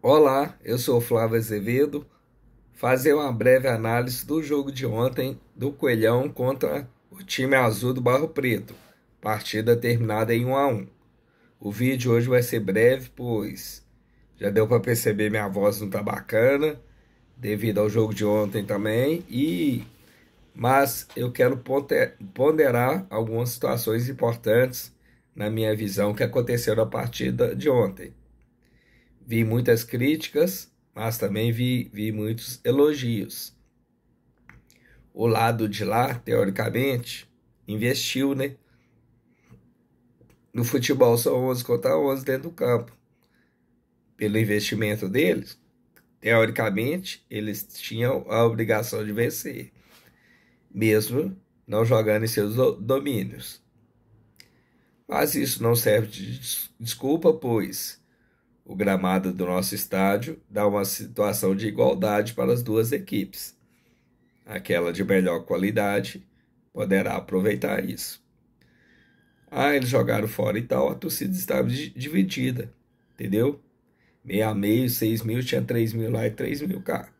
Olá, eu sou o Flávio Azevedo. Fazer uma breve análise do jogo de ontem do Coelhão contra o time azul do Barro Preto. Partida terminada em 1-1. O vídeo hoje vai ser breve, pois já deu para perceber minha voz não tá bacana devido ao jogo de ontem também. Mas eu quero ponderar algumas situações importantes na minha visão que aconteceram na partida de ontem. Vi muitas críticas, mas também vi muitos elogios. O lado de lá, teoricamente, investiu, né? No futebol são 11 contra 11 dentro do campo. Pelo investimento deles, teoricamente, eles tinham a obrigação de vencer, mesmo não jogando em seus domínios. Mas isso não serve de desculpa, pois o gramado do nosso estádio dá uma situação de igualdade para as duas equipes. Aquela de melhor qualidade poderá aproveitar isso. Eles jogaram fora e tal, a torcida estava dividida, entendeu? Meio a meio, 6.000, tinha 3.000 lá e 3.000 cá.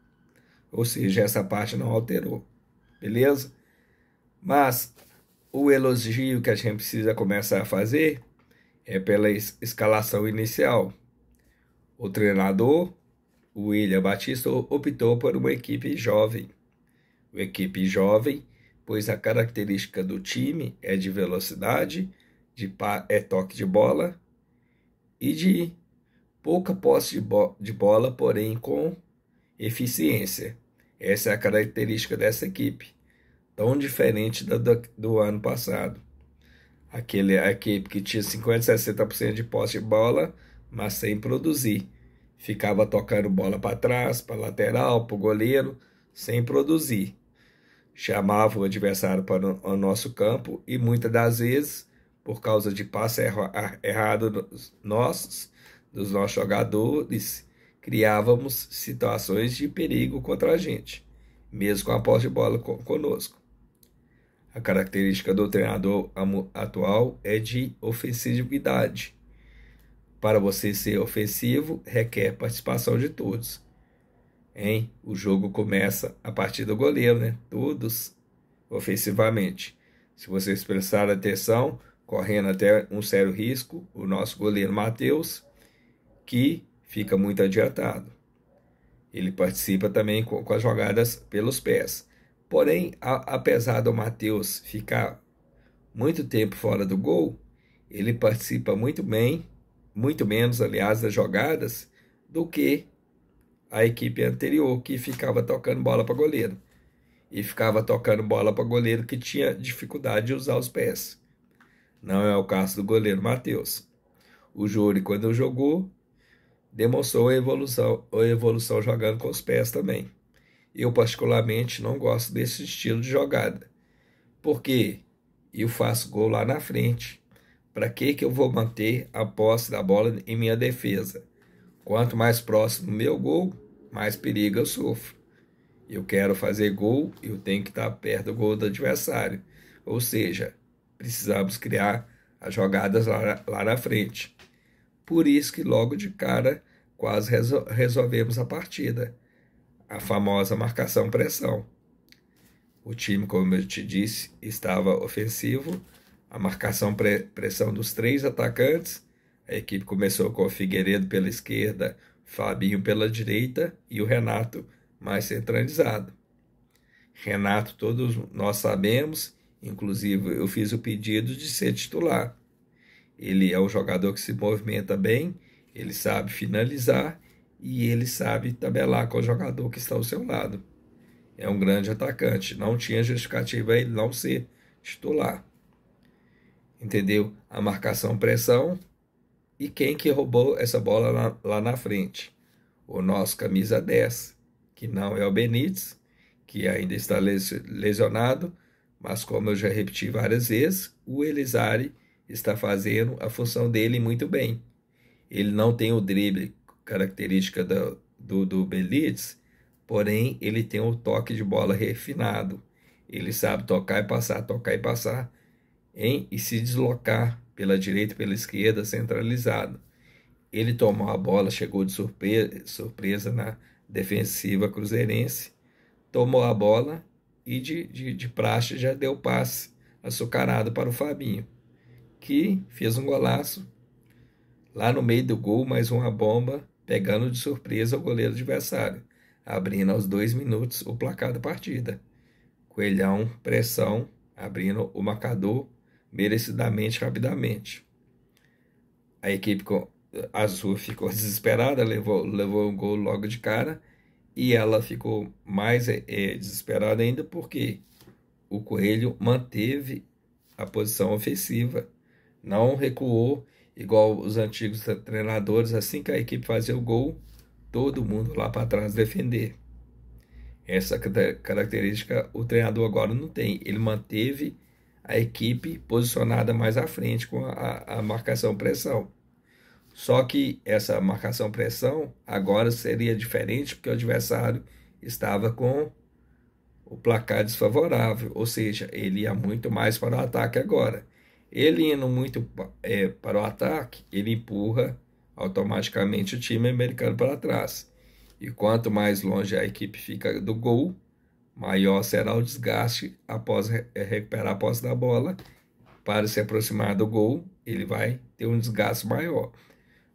Ou seja, essa parte não alterou, beleza? Mas o elogio que a gente precisa começar a fazer é pela escalação inicial. O treinador, o William Batista, optou por uma equipe jovem. Uma equipe jovem, pois a característica do time é de velocidade, é toque de bola e de pouca posse de bola, porém com eficiência. Essa é a característica dessa equipe, tão diferente do ano passado. A equipe que tinha 50, 60% de posse de bola, mas sem produzir. Ficava tocando bola para trás, para lateral, para o goleiro, sem produzir. Chamava o adversário para o nosso campo e muitas das vezes, por causa de passe errado dos nossos jogadores, criávamos situações de perigo contra a gente, mesmo com a posse de bola conosco. A característica do treinador atual é de ofensividade. Para você ser ofensivo, requer participação de todos. O jogo começa a partir do goleiro, né? Todos ofensivamente. Se vocês prestarem atenção, correndo até um sério risco, o nosso goleiro Matheus, que fica muito adiantado. Ele participa também com as jogadas pelos pés. Porém, apesar do Matheus ficar muito tempo fora do gol, ele participa muito bem, muito menos, aliás, das jogadas do que a equipe anterior, que ficava tocando bola para goleiro. E ficava tocando bola para goleiro que tinha dificuldade de usar os pés. Não é o caso do goleiro Matheus. O Júri, quando jogou, demonstrou a evolução jogando com os pés também. Eu, particularmente, não gosto desse estilo de jogada. Porque eu faço gol lá na frente. Para que eu vou manter a posse da bola em minha defesa? Quanto mais próximo do meu gol, mais perigo eu sofro. Eu quero fazer gol, eu tenho que estar perto do gol do adversário. Ou seja, precisamos criar as jogadas lá na frente. Por isso que logo de cara quase resolvemos a partida. A famosa marcação-pressão. O time, como eu te disse, estava ofensivo. A marcação-pressão dos três atacantes. A equipe começou com o Figueiredo pela esquerda, Fabinho pela direita e o Renato mais centralizado. Renato, todos nós sabemos, inclusive eu fiz o pedido de ser titular. Ele é um jogador que se movimenta bem, ele sabe finalizar e ele sabe tabelar com o jogador que está ao seu lado. É um grande atacante, não tinha justificativa ele não ser titular. Entendeu? A marcação-pressão. E quem que roubou essa bola lá na frente? O nosso camisa 10, que não é o Benítez, que ainda está lesionado, mas como eu já repeti várias vezes, o Elizari está fazendo a função dele muito bem. Ele não tem o drible característica do Benítez, porém ele tem o toque de bola refinado. Ele sabe tocar e passar, e se deslocar pela direita e pela esquerda centralizado. Ele tomou a bola, chegou de surpresa na defensiva cruzeirense, tomou a bola e de praxe já deu passe açucarado para o Fabinho, que fez um golaço lá no meio do gol, mais uma bomba, pegando de surpresa o goleiro adversário, abrindo aos 2 minutos o placar da partida. Coelhão, pressão, abrindo o marcador merecidamente, rapidamente. A equipe azul ficou desesperada, levou um gol logo de cara, e ela ficou mais desesperada ainda porque o Coelho manteve a posição ofensiva, não recuou igual os antigos treinadores. Assim que a equipe fazia o gol, todo mundo lá para trás defender. Essa característica o treinador agora não tem. Ele manteve a equipe posicionada mais à frente com a marcação-pressão. Só que essa marcação-pressão agora seria diferente porque o adversário estava com o placar desfavorável, ou seja, ele ia muito mais para o ataque agora. Ele indo muito para o ataque, ele empurra automaticamente o time americano para trás. E quanto mais longe a equipe fica do gol, maior será o desgaste após recuperar a posse da bola. Para se aproximar do gol, ele vai ter um desgaste maior.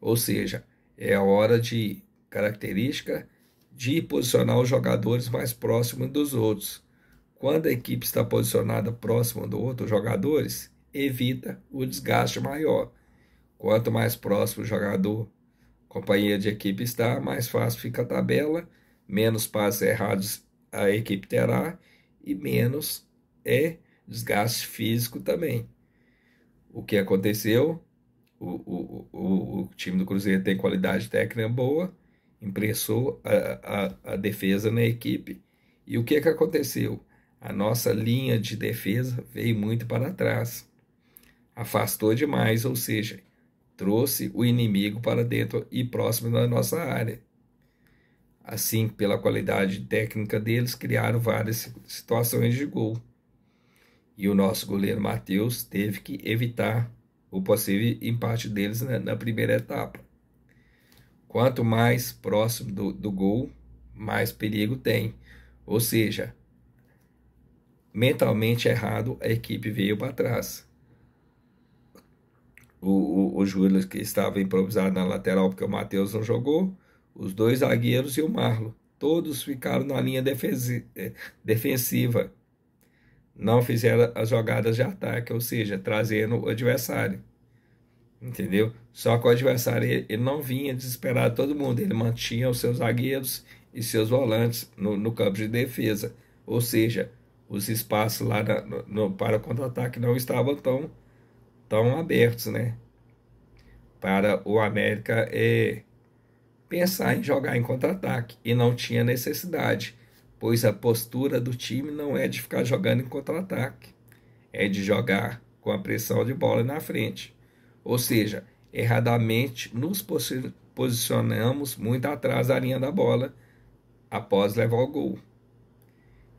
Ou seja, é a hora de característica de posicionar os jogadores mais próximos dos outros. Quando a equipe está posicionada próxima dos outros jogadores, evita o desgaste maior. Quanto mais próximo o jogador, companheiro de equipe está, mais fácil fica a tabela, menos passes errados a equipe terá e menos desgaste físico também. O que aconteceu? O time do Cruzeiro tem qualidade técnica boa, impressou a defesa na equipe. E o que aconteceu? A nossa linha de defesa veio muito para trás, afastou demais, ou seja, trouxe o inimigo para dentro e próximo da nossa área. Assim, pela qualidade técnica deles, criaram várias situações de gol. E o nosso goleiro Matheus teve que evitar o possível empate deles na primeira etapa. Quanto mais próximo do gol, mais perigo tem. Ou seja, mentalmente errado, a equipe veio para trás. O Júlio, que estava improvisado na lateral porque o Matheus não jogou, os dois zagueiros e o Marlon, todos ficaram na linha defensiva. Não fizeram as jogadas de ataque, ou seja, trazendo o adversário. Entendeu? Só que o adversário ele não vinha desesperar todo mundo, ele mantinha os seus zagueiros e seus volantes no campo de defesa. Ou seja, os espaços lá para contra-ataque não estavam tão abertos, né? Para o América pensar em jogar em contra-ataque. E não tinha necessidade, pois a postura do time não é de ficar jogando em contra-ataque, é de jogar com a pressão de bola na frente. Ou seja, erradamente nos posicionamos muito atrás da linha da bola após levar o gol.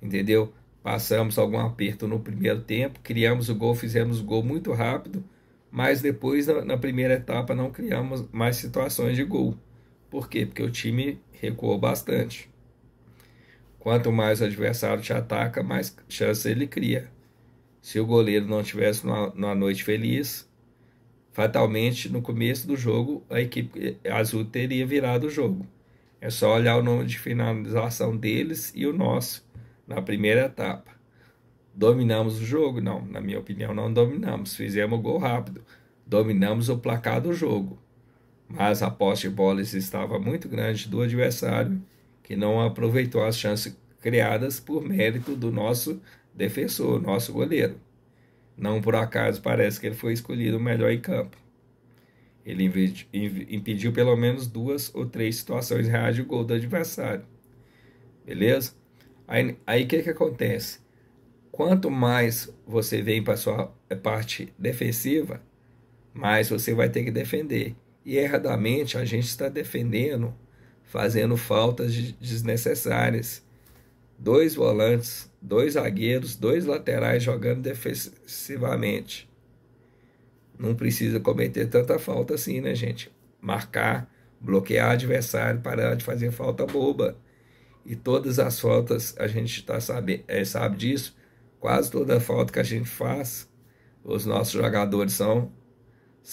Entendeu? Passamos algum aperto no primeiro tempo, criamos o gol, fizemos o gol muito rápido, mas depois, na primeira etapa, não criamos mais situações de gol. Por quê? Porque o time recuou bastante. Quanto mais o adversário te ataca, mais chance ele cria. Se o goleiro não tivesse numa noite feliz, fatalmente, no começo do jogo, a equipe azul teria virado o jogo. É só olhar o número de finalização deles e o nosso na primeira etapa. Dominamos o jogo? Não, na minha opinião, não dominamos. Fizemos o gol rápido. Dominamos o placar do jogo. Mas a posse de bolas estava muito grande do adversário, que não aproveitou as chances criadas por mérito do nosso defensor, nosso goleiro. Não por acaso parece que ele foi escolhido o melhor em campo. Ele impediu pelo menos 2 ou 3 situações reais de gol do adversário. Beleza? Aí que acontece? Quanto mais você vem para a sua parte defensiva, mais você vai ter que defender. E erradamente a gente está defendendo, fazendo faltas desnecessárias. 2 volantes, 2 zagueiros, 2 laterais jogando defensivamente. Não precisa cometer tanta falta assim, né, gente? marcar, bloquear o adversário, parar de fazer falta boba. E todas as faltas, a gente sabe disso, quase toda falta que a gente faz, os nossos jogadores são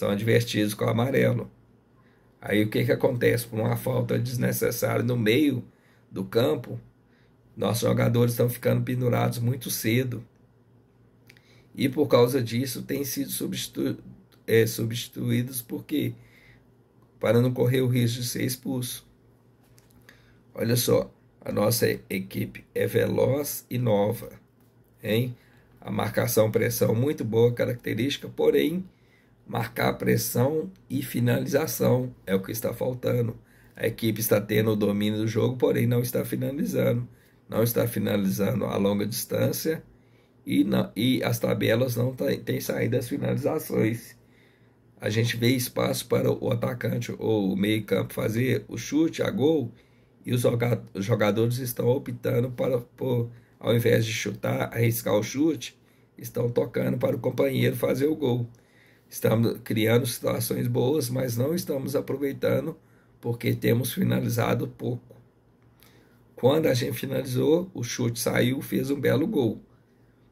advertidos com amarelo. Aí o que que acontece? Por uma falta desnecessária no meio do campo, nossos jogadores estão ficando pendurados muito cedo. E por causa disso, têm sido substituídos porque para não correr o risco de ser expulso. Olha só, a nossa equipe é veloz e nova, hein? A marcação-pressão muito boa característica, porém, marcar pressão e finalização é o que está faltando. A equipe está tendo o domínio do jogo, porém não está finalizando. Não está finalizando a longa distância e as tabelas não têm saído das finalizações. A gente vê espaço para o atacante ou o meio-campo fazer o chute a gol e os jogadores estão optando ao invés de chutar, arriscar o chute, estão tocando para o companheiro fazer o gol. Estamos criando situações boas, mas não estamos aproveitando porque temos finalizado pouco. Quando a gente finalizou, o chute saiu, fez um belo gol.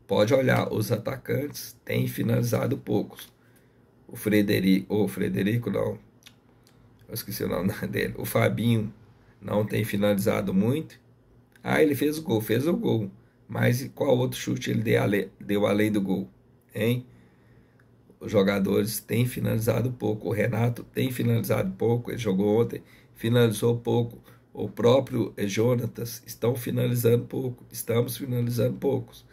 Pode olhar, os atacantes têm finalizado poucos. O Frederico não, eu esqueci o nome dele. O Fabinho não tem finalizado muito. Ah, ele fez o gol. Mas qual outro chute ele deu além do gol? Hein? Os jogadores têm finalizado pouco. O Renato tem finalizado pouco. Ele jogou ontem, finalizou pouco. O próprio Jonatas estão finalizando pouco. Estamos finalizando poucos.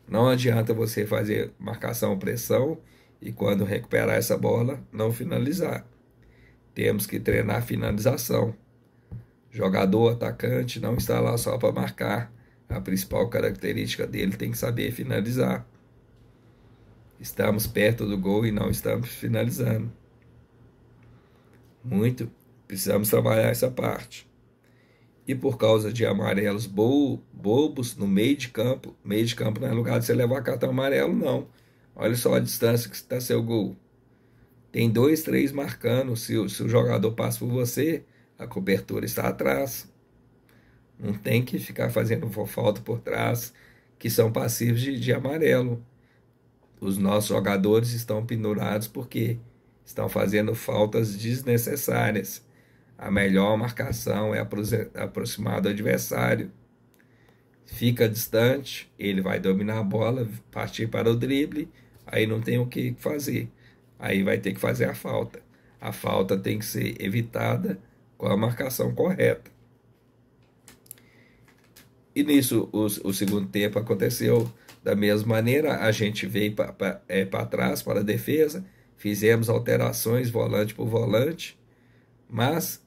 Não adianta você fazer marcação-pressão e quando recuperar essa bola, não finalizar. Temos que treinar a finalização. Jogador, atacante, não está lá só para marcar. A principal característica dele tem que saber finalizar. Estamos perto do gol e não estamos finalizando. Muito. Precisamos trabalhar essa parte. E por causa de amarelos bobos no meio de campo não é lugar de você levar cartão amarelo, não. Olha só a distância que está seu gol. Tem 2, 3 marcando. Se o jogador passa por você, a cobertura está atrás. Não tem que ficar fazendo falta por trás, que são passivos de amarelo. Os nossos jogadores estão pendurados porque estão fazendo faltas desnecessárias. A melhor marcação é aproximar do adversário. Fica distante, ele vai dominar a bola, partir para o drible, aí não tem o que fazer. Aí vai ter que fazer a falta. A falta tem que ser evitada com a marcação correta. E nisso, o segundo tempo aconteceu da mesma maneira. A gente veio para trás, para a defesa, fizemos alterações volante por volante, mas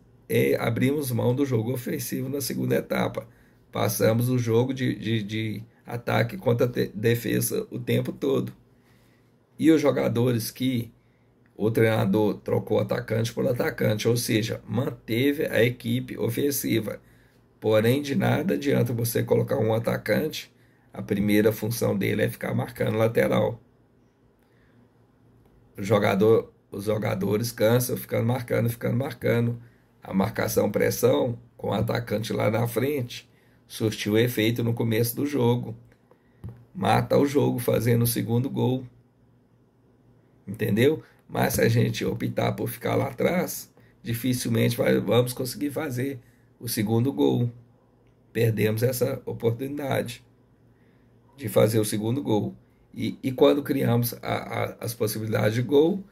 abrimos mão do jogo ofensivo na segunda etapa. Passamos o jogo de ataque contra defesa o tempo todo. E os jogadores que o treinador trocou atacante por atacante, ou seja, manteve a equipe ofensiva. Porém, de nada adianta você colocar um atacante, a primeira função dele é ficar marcando lateral. Os jogadores cansam ficando marcando. A marcação-pressão com o atacante lá na frente surtiu efeito no começo do jogo. Mata o jogo fazendo o segundo gol. Entendeu? Mas se a gente optar por ficar lá atrás, dificilmente vamos conseguir fazer o segundo gol. Perdemos essa oportunidade de fazer o segundo gol. E quando criamos as possibilidades de gol,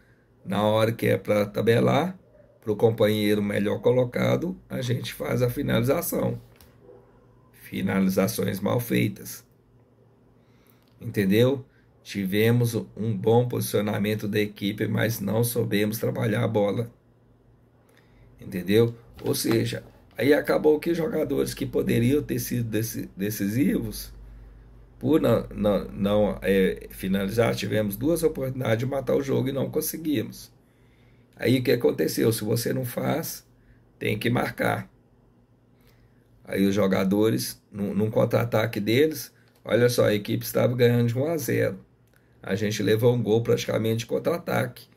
na hora que é para tabelar, para o companheiro melhor colocado, a gente faz a finalização. Finalizações mal feitas. Entendeu? Tivemos um bom posicionamento da equipe, mas não soubemos trabalhar a bola. Entendeu? Ou seja, aí acabou que jogadores que poderiam ter sido decisivos, por não finalizar, tivemos 2 oportunidades de matar o jogo e não conseguimos. Aí o que aconteceu? Se você não faz, tem que marcar. Aí os jogadores, num contra-ataque deles, olha só, a equipe estava ganhando de 1-0. A gente levou um gol praticamente de contra-ataque.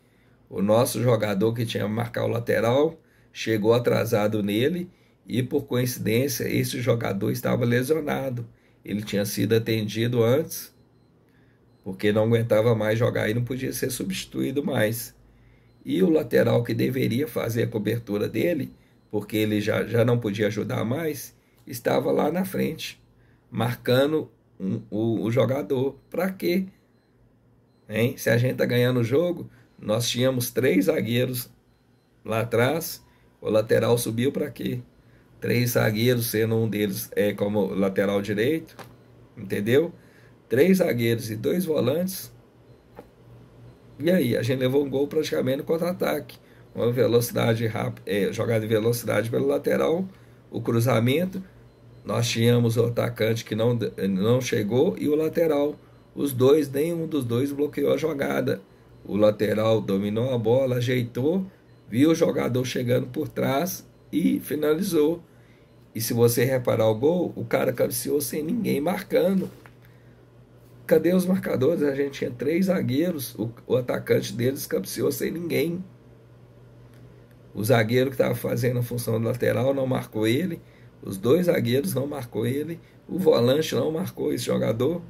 O nosso jogador que tinha que marcar o lateral chegou atrasado nele e, por coincidência, esse jogador estava lesionado. Ele tinha sido atendido antes, porque não aguentava mais jogar e não podia ser substituído mais. E o lateral que deveria fazer a cobertura dele, porque ele já não podia ajudar mais, estava lá na frente, marcando o jogador. Para quê? Hein? Se a gente está ganhando o jogo, nós tínhamos 3 zagueiros lá atrás, o lateral subiu para quê? 3 zagueiros, sendo um deles como lateral direito, entendeu? 3 zagueiros e 2 volantes. E aí, a gente levou um gol praticamente no contra-ataque. Uma velocidade rápida, jogada de velocidade pelo lateral, o cruzamento. Nós tínhamos o atacante que não chegou e o lateral. Os dois, nenhum dos dois bloqueou a jogada. O lateral dominou a bola, ajeitou, viu o jogador chegando por trás e finalizou. E se você reparar o gol, o cara cabeceou sem ninguém marcando. Cadê os marcadores? A gente tinha 3 zagueiros, o atacante deles cabeceou sem ninguém. O zagueiro que estava fazendo a função do lateral não marcou ele. Os 2 zagueiros não marcou ele. O volante não marcou esse jogador.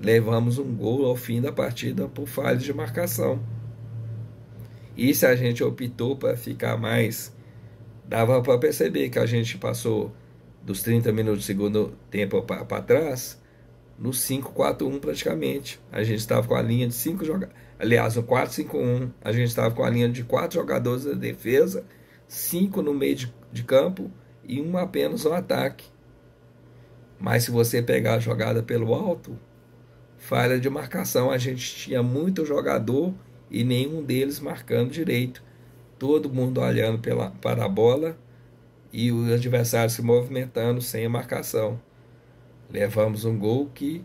Levamos um gol ao fim da partida por falha de marcação. E se a gente optou para ficar mais, dava para perceber que a gente passou dos 30 minutos do segundo tempo para trás, no 5-4-1 praticamente. A gente estava com a linha de 5 jogadores. Aliás, no 4-5-1, a gente estava com a linha de 4 jogadores da defesa, 5 no meio de campo e um apenas no ataque. Mas se você pegar a jogada pelo alto, falha de marcação. A gente tinha muito jogador e nenhum deles marcando direito. Todo mundo olhando para a bola e o adversário se movimentando sem a marcação. Levamos um gol que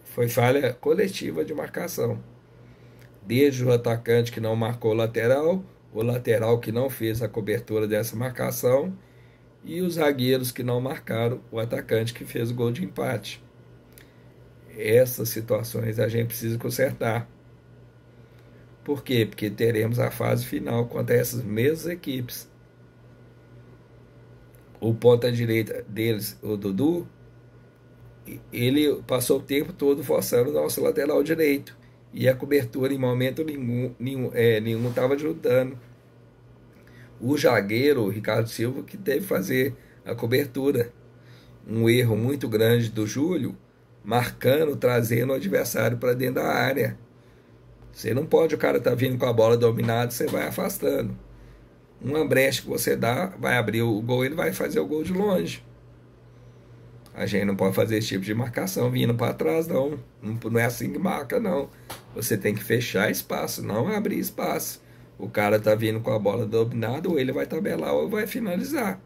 foi falha coletiva de marcação. Desde o atacante que não marcou o lateral que não fez a cobertura dessa marcação e os zagueiros que não marcaram o atacante que fez o gol de empate. Essas situações a gente precisa consertar. Por quê? Porque teremos a fase final contra essas mesmas equipes. O ponta-direita deles, o Dudu, ele passou o tempo todo forçando o nosso lateral direito. E a cobertura em momento nenhum estava ajudando. O zagueiro, o Ricardo Silva, que teve que fazer a cobertura. Um erro muito grande do Júlio, marcando, trazendo o adversário para dentro da área. Você não pode, o cara tá vindo com a bola dominada, você vai afastando. Uma brecha que você dá, vai abrir o gol, ele vai fazer o gol de longe. A gente não pode fazer esse tipo de marcação vindo para trás, não. Não é assim que marca, não. Você tem que fechar espaço, não abrir espaço. O cara tá vindo com a bola dominada, ou ele vai tabelar ou vai finalizar.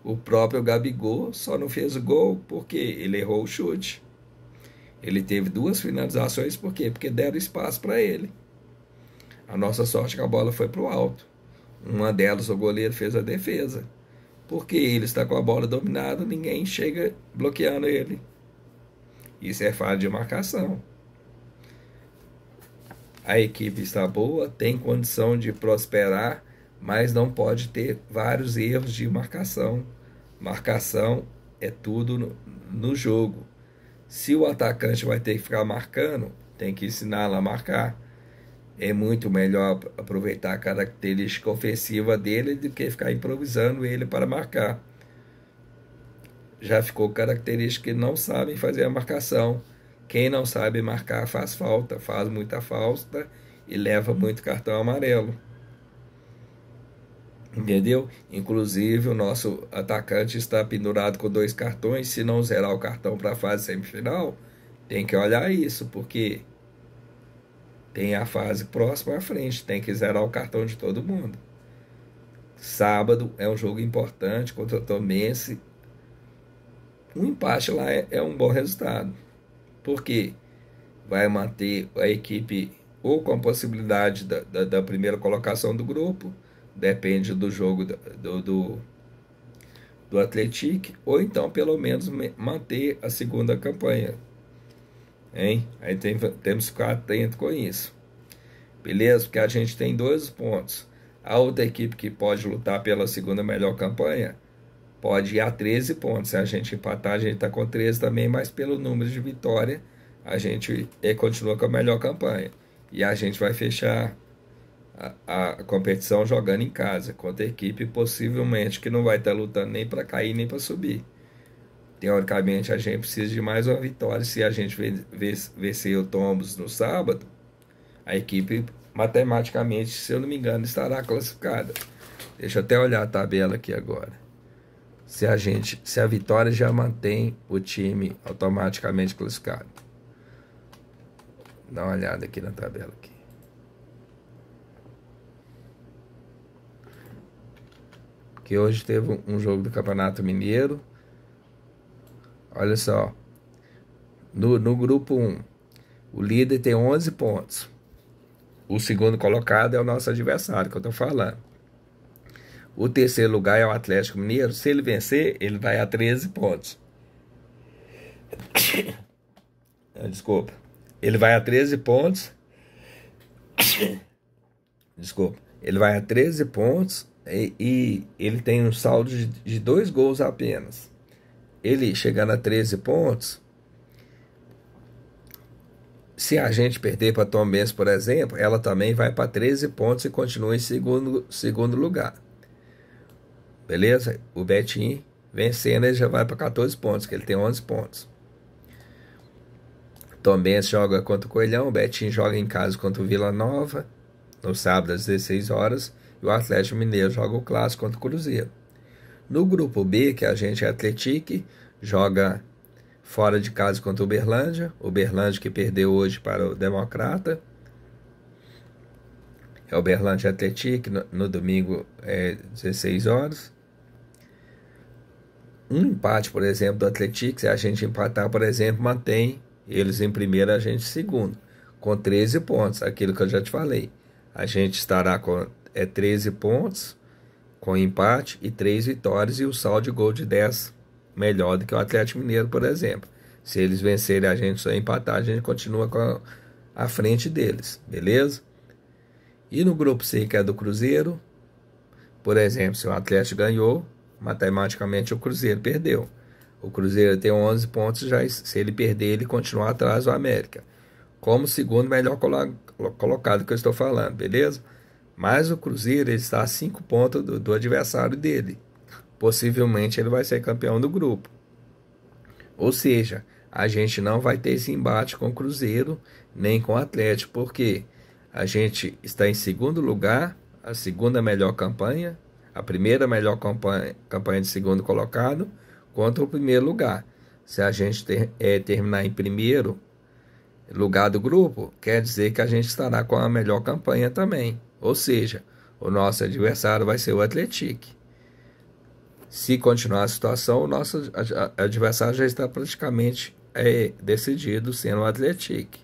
O próprio Gabigol só não fez o gol porque ele errou o chute. Ele teve 2 finalizações, por quê? Porque deram espaço para ele. A nossa sorte é que a bola foi para o alto. Uma delas o goleiro fez a defesa. Porque ele está com a bola dominada, ninguém chega bloqueando ele. Isso é falha de marcação. A equipe está boa, tem condição de prosperar, mas não pode ter vários erros de marcação. Marcação é tudo no jogo. Se o atacante vai ter que ficar marcando, tem que ensiná-lo a marcar. É muito melhor aproveitar a característica ofensiva dele do que ficar improvisando ele para marcar. Já ficou característica que não sabem fazer a marcação. Quem não sabe marcar faz falta, faz muita falta e leva muito cartão amarelo. Entendeu? Inclusive, o nosso atacante está pendurado com 2 cartões. Se não zerar o cartão para a fase semifinal, tem que olhar isso, porque tem a fase próxima à frente, tem que zerar o cartão de todo mundo. Sábado é um jogo importante contra o Tombense. Um empate lá é um bom resultado, porque vai manter a equipe ou com a possibilidade da primeira colocação do grupo, depende do jogo do Atlético, ou então pelo menos manter a segunda campanha. Hein? Aí temos que ficar atento com isso. beleza? Porque a gente tem 2 pontos. A outra equipe que pode lutar pela segunda melhor campanha pode ir a 13 pontos. Se a gente empatar, a gente está com 13 também, mas pelo número de vitória, a gente continua com a melhor campanha. E a gente vai fechar a competição jogando em casa, contra a equipe possivelmente que não vai estar lutando nem para cair nem para subir. Teoricamente, a gente precisa de mais uma vitória. Se a gente vencer o Tombos no sábado, a equipe matematicamente, se eu não me engano, estará classificada. Deixa eu até olhar a tabela aqui agora. Se a vitória já mantém o time automaticamente classificado. Dá uma olhada aqui na tabela aqui. Porque hoje teve um jogo do Campeonato Mineiro. Olha só. No grupo 1, o líder tem 11 pontos. O segundo colocado é o nosso adversário, que eu tô falando. O terceiro lugar é o Atlético Mineiro. Se ele vencer, ele vai a 13 pontos. Desculpa. Ele vai a 13 pontos. Desculpa. Ele vai a 13 pontos e ele tem um saldo de 2 gols apenas. Ele chegando a 13 pontos, se a gente perder para Tombense, por exemplo, ela também vai para 13 pontos e continua em segundo lugar. Beleza? O Betim vencendo, ele já vai para 14 pontos, que ele tem 11 pontos. Tombense joga contra o Coelhão, o Betim joga em casa contra o Vila Nova, no sábado às 16 horas, e o Atlético Mineiro joga o clássico contra o Cruzeiro. No grupo B, que a gente é Atlético, joga fora de casa contra o Uberlândia que perdeu hoje para o Democrata. É o Uberlândia Atlético, no domingo é 16 horas. Um empate, por exemplo, do Atlético, se a gente empatar, por exemplo, mantém eles em primeiro, a gente em segundo, com 13 pontos, aquilo que eu já te falei. A gente estará com 13 pontos, com empate e 3 vitórias, e o saldo de gol de 10 melhor do que o Atlético Mineiro, por exemplo. Se eles vencerem a gente só empatar, a gente continua à frente deles, beleza? E no grupo C, que é do Cruzeiro, por exemplo, se o Atlético ganhou, matematicamente o Cruzeiro perdeu. O Cruzeiro tem 11 pontos, já se ele perder, ele continua atrás do América, como segundo melhor colocado que eu estou falando, beleza? Mas o Cruzeiro ele está a 5 pontos do adversário dele. Possivelmente ele vai ser campeão do grupo. Ou seja, a gente não vai ter esse embate com o Cruzeiro, nem com o Atlético, porque a gente está em segundo lugar, a segunda melhor campanha, a primeira melhor campanha de segundo colocado, contra o primeiro lugar. Se a gente terminar em primeiro lugar do grupo, quer dizer que a gente estará com a melhor campanha também. Ou seja, o nosso adversário vai ser o Atlético. Se continuar a situação, o nosso adversário já está praticamente decidido sendo o Atlético.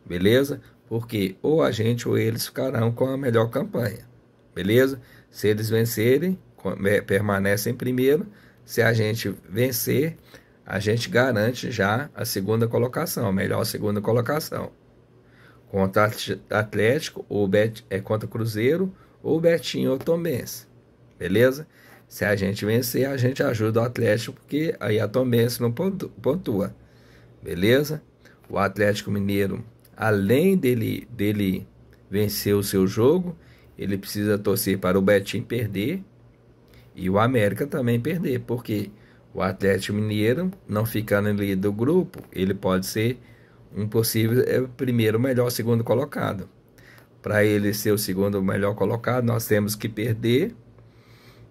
Beleza? Porque ou a gente ou eles ficarão com a melhor campanha. Beleza? Se eles vencerem, permanecem em primeiro. Se a gente vencer, a gente garante já a segunda colocação, a melhor segunda colocação. Contra Atlético, ou contra Cruzeiro, ou Betinho ou Tombense. Beleza? Se a gente vencer, a gente ajuda o Atlético, porque aí a Tombense não pontua. Beleza? O Atlético Mineiro, além dele vencer o seu jogo, ele precisa torcer para o Betim perder e o América também perder, porque o Atlético Mineiro, não ficando ali do grupo, ele pode ser um possível primeiro melhor segundo colocado. Para ele ser o segundo melhor colocado, nós temos que perder,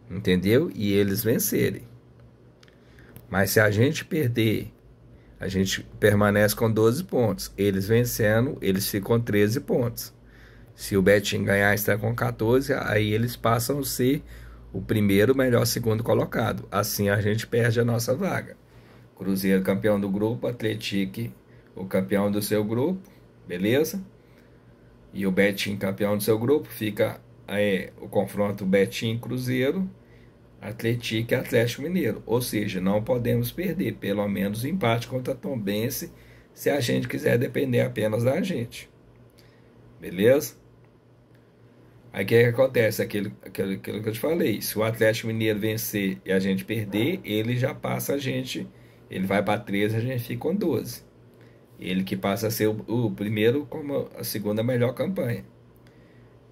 entendeu? E eles vencerem. Mas se a gente perder, a gente permanece com 12 pontos. Eles vencendo, eles ficam com 13 pontos. Se o Betim ganhar, está com 14, aí eles passam a ser o primeiro melhor segundo colocado. Assim a gente perde a nossa vaga. Cruzeiro campeão do grupo, Atlético o campeão do seu grupo, beleza? E o Betim campeão do seu grupo, fica o confronto Betim-Cruzeiro, Atlético e Atlético Mineiro. Ou seja, não podemos perder, pelo menos empate contra Tombense, se a gente quiser depender apenas da gente. Beleza? Aí o que acontece? Aquilo que eu te falei. Se o Atlético Mineiro vencer e a gente perder, ele já passa a gente. Ele vai para 13, a gente fica com 12. Ele que passa a ser o primeiro como a segunda melhor campanha.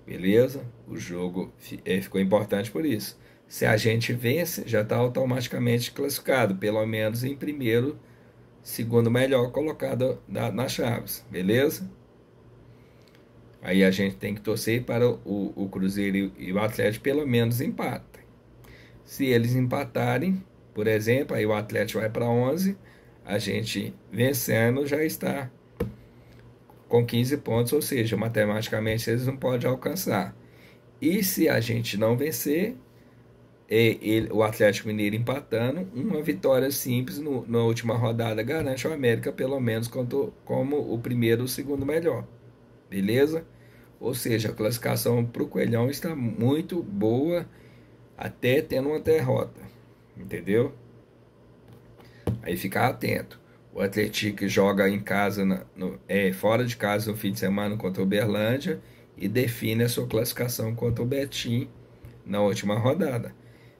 Beleza? O jogo ficou importante por isso. Se a gente vence, já está automaticamente classificado, pelo menos em primeiro, segundo melhor colocado nas chaves. Beleza? Aí a gente tem que torcer para o Cruzeiro e o Atlético pelo menos empatem. Se eles empatarem, por exemplo, aí o Atlético vai para 11, a gente vencendo já está com 15 pontos, ou seja, matematicamente eles não podem alcançar. E se a gente não vencer, o Atlético Mineiro empatando, uma vitória simples na última rodada garante o América pelo menos como o primeiro ou segundo melhor. Beleza? Ou seja, a classificação para o Coelhão está muito boa, até tendo uma derrota. Entendeu? Aí ficar atento. O Atlético joga em casa, fora de casa no fim de semana contra o Uberlândia e define a sua classificação contra o Betim na última rodada.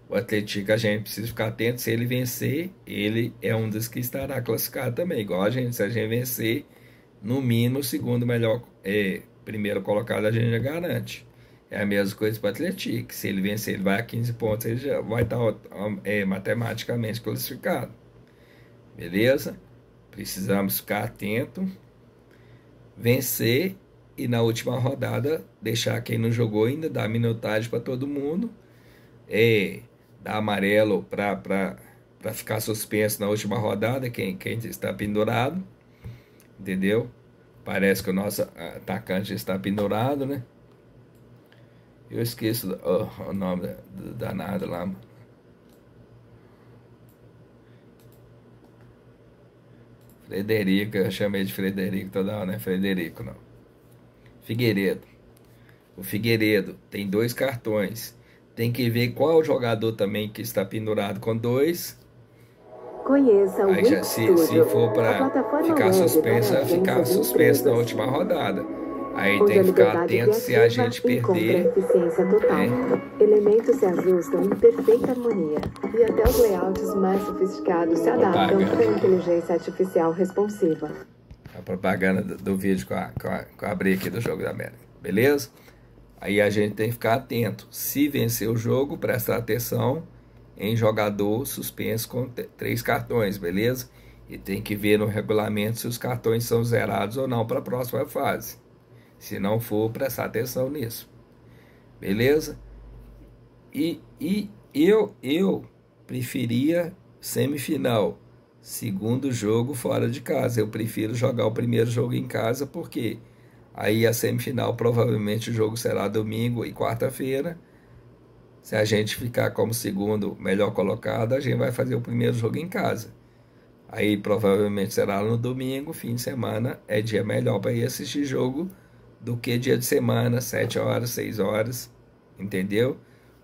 O Atlético, a gente precisa ficar atento. Se ele vencer, ele é um dos que estará classificado também. Igual a gente, se a gente vencer, no mínimo, o segundo melhor, primeiro colocado, a gente já garante. É a mesma coisa para o Atlético. Se ele vencer, ele vai a 15 pontos, ele já vai estar matematicamente classificado. Beleza? Precisamos ficar atento, vencer e na última rodada deixar quem não jogou ainda, dar minutagem para todo mundo, dar amarelo para ficar suspenso na última rodada, quem está pendurado, entendeu? Parece que o nosso atacante está pendurado, né? Eu esqueço o nome do danado lá. Frederico, eu chamei de Frederico toda hora, não é Frederico, não. Figueiredo. O Figueiredo tem 2 cartões. Tem que ver qual jogador também que está pendurado com 2. Conheça o Aí já, se for para ficar suspenso, vai ficar suspenso na última rodada. Aí tem que ficar atento se a gente perder. Eficiência total. Elementos se ajustam em perfeita harmonia e até os layouts mais sofisticados se adaptam para a inteligência artificial responsiva. A propaganda do vídeo que eu abri aqui do Jogo da América, beleza? Aí a gente tem que ficar atento. Se vencer o jogo, prestar atenção em jogador suspenso com 3 cartões, beleza? E tem que ver no regulamento se os cartões são zerados ou não para a próxima fase. Se não for, prestar atenção nisso. Beleza? E eu preferia semifinal. Segundo jogo fora de casa. Eu prefiro jogar o primeiro jogo em casa, porque aí a semifinal provavelmente o jogo será domingo e quarta-feira. Se a gente ficar como segundo melhor colocado, a gente vai fazer o primeiro jogo em casa. Aí provavelmente será no domingo, fim de semana, é dia melhor para ir assistir jogo do que dia de semana, 7 horas, 6 horas, entendeu?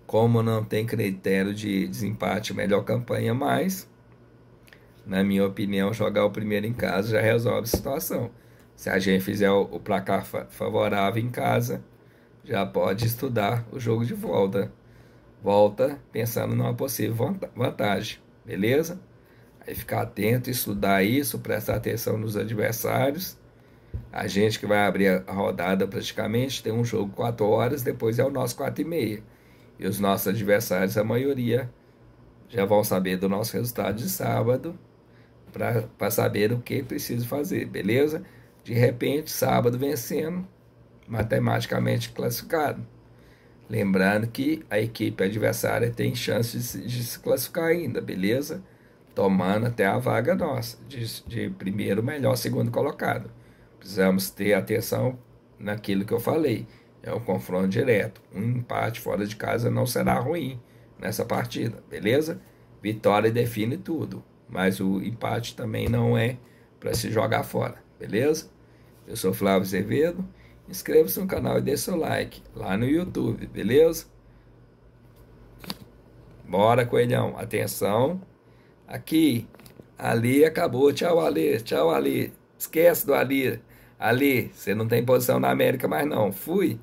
Como não tem critério de desempate, melhor campanha, mas, na minha opinião, jogar o primeiro em casa já resolve a situação. Se a gente fizer o placar favorável em casa, já pode estudar o jogo de volta. Volta pensando numa possível vantagem, beleza? Aí ficar atento, estudar isso, prestar atenção nos adversários. A gente que vai abrir a rodada praticamente tem um jogo 4 horas, depois é o nosso 4h30. E os nossos adversários, a maioria, já vão saber do nosso resultado de sábado para saber o que preciso fazer, beleza? De repente, sábado vencendo, matematicamente classificado. Lembrando que a equipe adversária tem chance de se classificar ainda, beleza? Tomando até a vaga nossa, de primeiro, melhor, segundo colocado. Precisamos ter atenção naquilo que eu falei. É um confronto direto. Um empate fora de casa não será ruim nessa partida, beleza? Vitória define tudo, mas o empate também não é para se jogar fora, beleza? Eu sou Flávio Azevedo. Inscreva-se no canal e dê seu like lá no YouTube, beleza? Bora, coelhão. Atenção. Aqui. Ali acabou. Tchau, Ali. Tchau, Ali. Esquece do Ali. Ali, você não tem posição na América mais não. Fui.